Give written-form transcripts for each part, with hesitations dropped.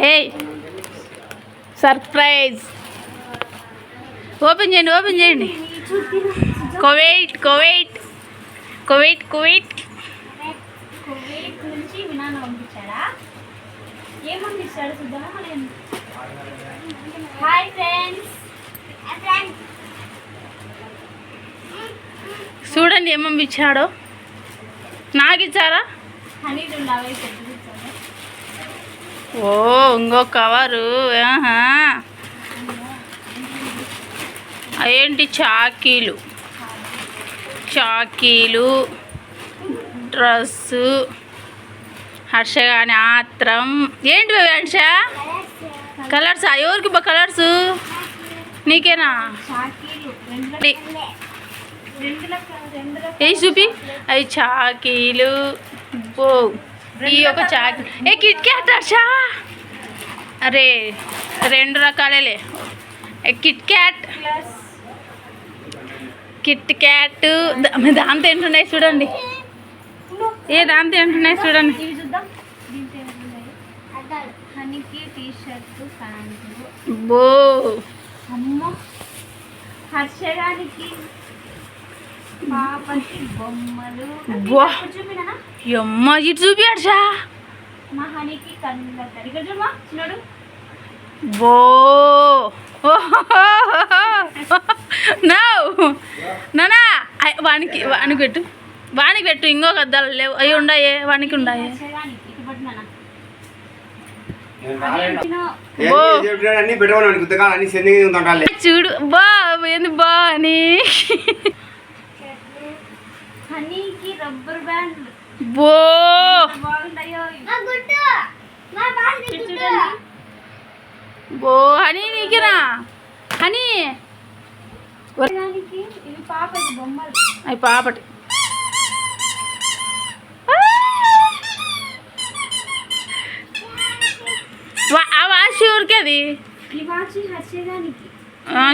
ఏయ్ surprise open చేయండి Kuwait Kuwait Kuwait Kuwait Kuwait నుంచి విమానం పంపించాడా? ఏం పంపించాడు చూద్దామా మనం. హాయ్ ఫ్రెండ్స్, చూడండి ఏం పంపించాడో. నాకు ఇచ్చారా? ఓ ఇంకో కవరు. ఏంటి చాకీలు డ్రస్సు హర్షగాని ఆత్రం. ఏంటి హర్ష కలర్సా? ఎవరికి బా కలర్స్? నీకేనా? ఏ చూపి అవి చాకీలు. బో ఈ ఒక చాకీ. ఏ కిట్ క్యాట్ హర్ష. అరే 2 రకాలేలే. కిట్ క్యాట్ దాంతో ఏంటున్నాయి చూడండి. దాంతో ఏంటున్నాయి చూడండి. బో హర్షగానికి పాపకి బొమ్మలు. అమ్మ ఇటు చూపి హర్ష. మా హనీకి కళ్ళ ఇక్కడ చూడమా చిన్నడు. బో నానా వానికి పెట్టు ఇంకొక అద్దాలు లేవు. అవి ఉండాయే వానికి ఉండాయే. చూడు బా ఏంది బా అని. Rubber band. బో బో హనీ నీకేనా? హనీ అవి పాపటి. ఆ వాష్ ఊరికి అది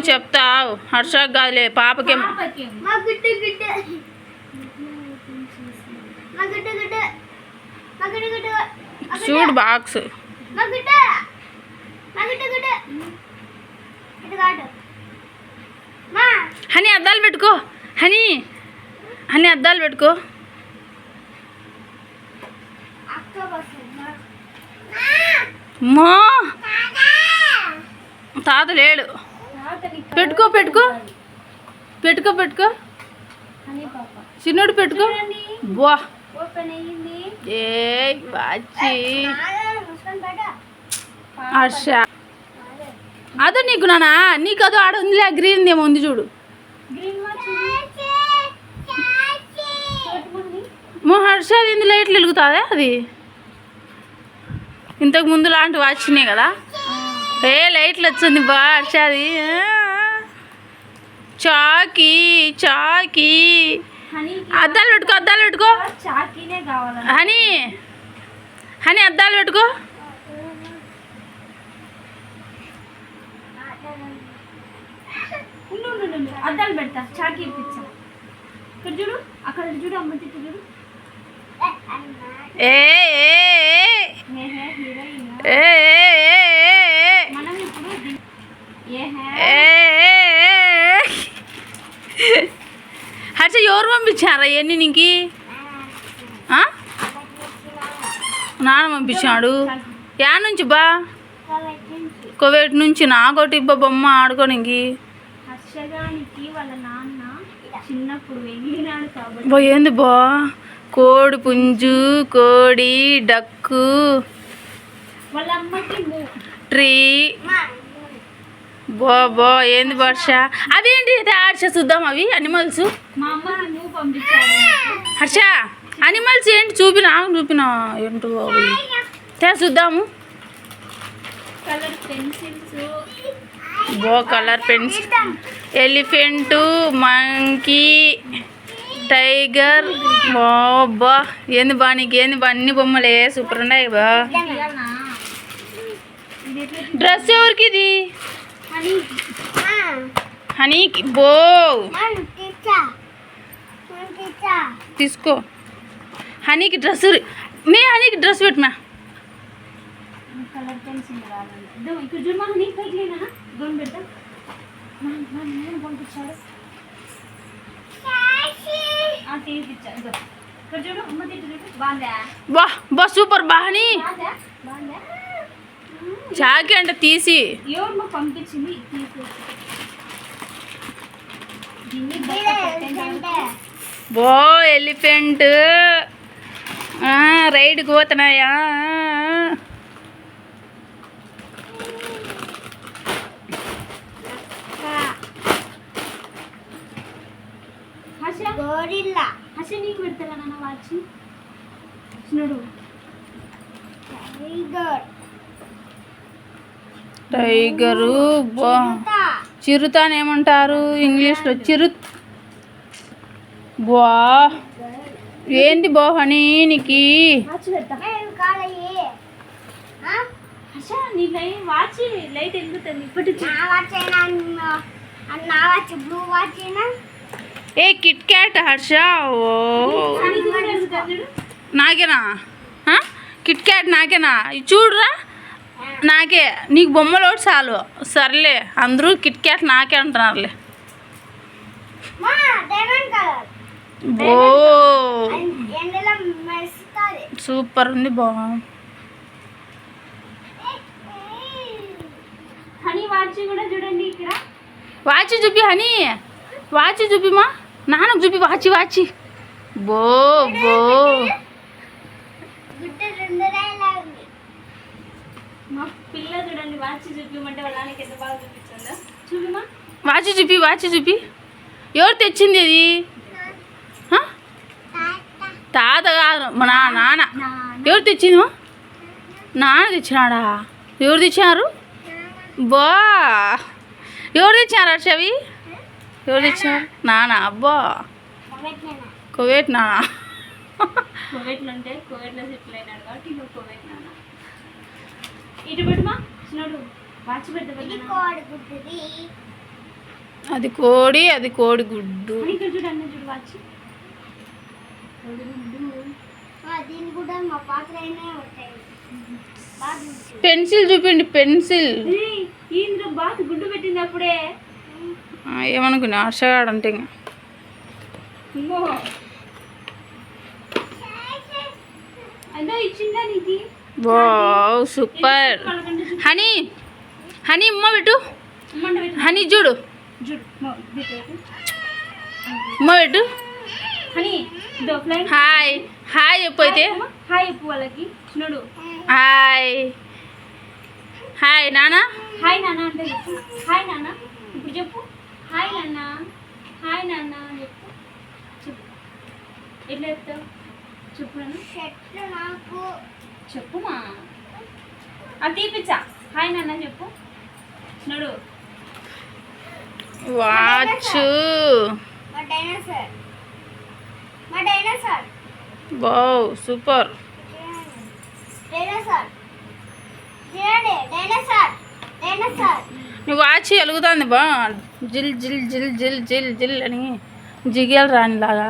చెప్తావు. హర్షకు కాదులే పాపకేమో. చూడు బాక్స్. హనీ అద్దాలు పెట్టుకో. హనీ అద్దాలు పెట్టుకో. మా తాత లేడు. పెట్టుకో చిన్నోడు పెట్టుకో. బా ఏ బాచి హర్ష అదో నీకు నానా. నీకు అదో ఆడ ఉందిలే గ్రీన్ ఏమో ఉంది చూడు. హర్ష అది ఇందులో లైట్లు వెలుగుతుందా? అది ఇంతకు ముందు లాంటి వచ్చినాయి కదా. లైట్లు వచ్చింది బా హర్ష. అది చాకీ అద్దాలు పెట్టుకో. హనీ అద్దాలు పెట్టుకో. అద్దాలు పెడతా. చాకీ ఇప్పించా. ఇక్కడ చూడు, అక్కడ చూడు, అమ్మ తిట్టు చూడు. మనం ఇప్పుడు హర్ష ఎవరు పంపించారా ఇవన్నీ నీకు? నాన్న పంపించాడు. యా నుంచి బా? కువైట్ నుంచి. నాకోటి ఇబ్బా బొమ్మ ఆడుకోనికి. బా ఏంది బా? కోడి పుంజు, కోడి, డక్కు, ట్రీ. బా ఏంది వర్ష? అదేంటి హర్ష చూద్దాం. అవి అనిమల్స్. హర్ష అనిమల్స్ ఏంటి చూపినా ఏంటో అవి చూద్దాము. Colour pencil. Elephant, monkey, tiger. బా ఏంది బా నీకు? ఏంది బా అన్ని బొమ్మలే సూపర్ ఉన్నాయి బా. డ్రెస్ ఎవరికి ఇది? హనీకి. బో తీసుకో. హనీకి డ్రెస్. హనీకి డ్రెస్ పెట్టమా. కలర్ పెన్సిల్ కావాలండి ఇదో ఇక్కడ చూడమా నీకు పైకి లేనా గౌన్ పెడతా నేను పంపించాడు తీపిచ్చాడు ఇదో ఇక్కడ చూడు అమ్మ తిట్టు చూడు బాగుందా బా బా సూపర్ బాహని బాగుందా బాగుందా చాకి అంటే తీసి ఎవరు మాకు పంపించింది తీసేసి దీన్ని బో ఎలిఫెంట్ రైడ్కి పోతున్నాయా గోరిల్లా హర్ష నీకు పెడతా నాన్న వాచి చూడు టైగరు బా చిరుతాని ఏమంటారు ఇంగ్లీష్లో బా ఏంది బోహని నీకు వాచ్ పెడతా హర్ష నీ వాచ్ లైట్ ఎలుగుతుంది ఇప్పటి ఏ కిట్ క్యాట్ హర్ష ఓ నాకేనా కిట్ క్యాట్ నాకేనా ఇది చూడరా నాకే నీకు బొమ్మలు ఒకటి చాలు సర్లే అందరూ కిట్ క్యాట్ నాకే అంటున్నారులే బో సూపర్ ఉంది బా హనీ వాచ్ కూడా చూడండి ఇక్కడ వాచి చూపి హనీ వాచి చూపిమా నాన్నకు చూపి వాచి బో బో మా పిల్ల చూడండి వాచ్ చూపిమంటే వాళ్ళ నాన్నకి ఎంత బాగా చూపించిందా చూపిమా వాచి చూపి ఎవరు తెచ్చింది అది తాత కాదు మా నాన్న ఎవరు తెచ్చింది నాన్న తెచ్చినాడా ఎవరు తెచ్చినారు బా ఎవరు తెచ్చారు హర్షవి ఎవరు తెచ్చారు నాన్న అబ్బా కువైట్ నాన్న కోవిడ్లో ఉంటే కోవిడ్లో సెటిల్ అయినాడు కాబట్టి నువ్వు కోవిడ్ నాన్న ఇటు పెట్టుమా చూడు వాచ్ పెద్ద అది కోడి గుడ్డు ఇక్కడ చూడండి చూడు వాచ్ దీని కూడా మా పాత్ర పెన్సిల్ చూపిండి పెన్సిల్ ఇంద్ర బాత్ గుడ్డు పెట్టింది అప్పుడే ఏమనుకున్నా హర్షగాడు అంటే అదో ఇచ్చిందా నీకు వావ్ సూపర్ హనీ ఉమ్మ పెట్టు హనీ చూడు ఉమ్మ పెట్టు హాయ్ చెప్పు అయితే హాయ్ చెప్పు వాళ్ళకి చూడు హాయ్ నాన్న అంటే చెప్పు హాయ్ నాన్న ఇప్పుడు చెప్పు హాయ్ నాన్న చెప్పు ఎట్లా చెప్తావు చెప్పు నాకు చెప్పుమా అది తీపిచ్చా హాయ్ నాన్న చెప్పు చూడు వాచ్ వావ్ సూపర్ నీ వాచ్ వెలుగుతుంది బా జిల్ జిల్ జిల్ జిల్ జిల్ జిల్ అని జిగేలు రానిలాగా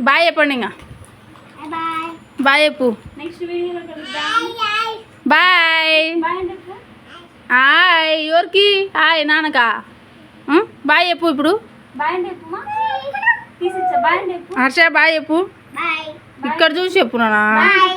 బాయ్ చెప్పండి ఇంకా బాయ్ చెప్పు నెక్స్ట్ వీడియోలో కలుద్దాం బాయ్ బాయ్ అంటే చెప్పు హాయ్ ఎవరికి హాయ్ నాన్నకా బాయ్ చెప్పు ఇప్పుడు బాయ్ అంటే చెప్పుమా తీసిచ్చా బాయ్ అంటే చెప్పు హర్ష బాయ్ చెప్పు ఇక్కడ చూసి చెప్పు నాన్న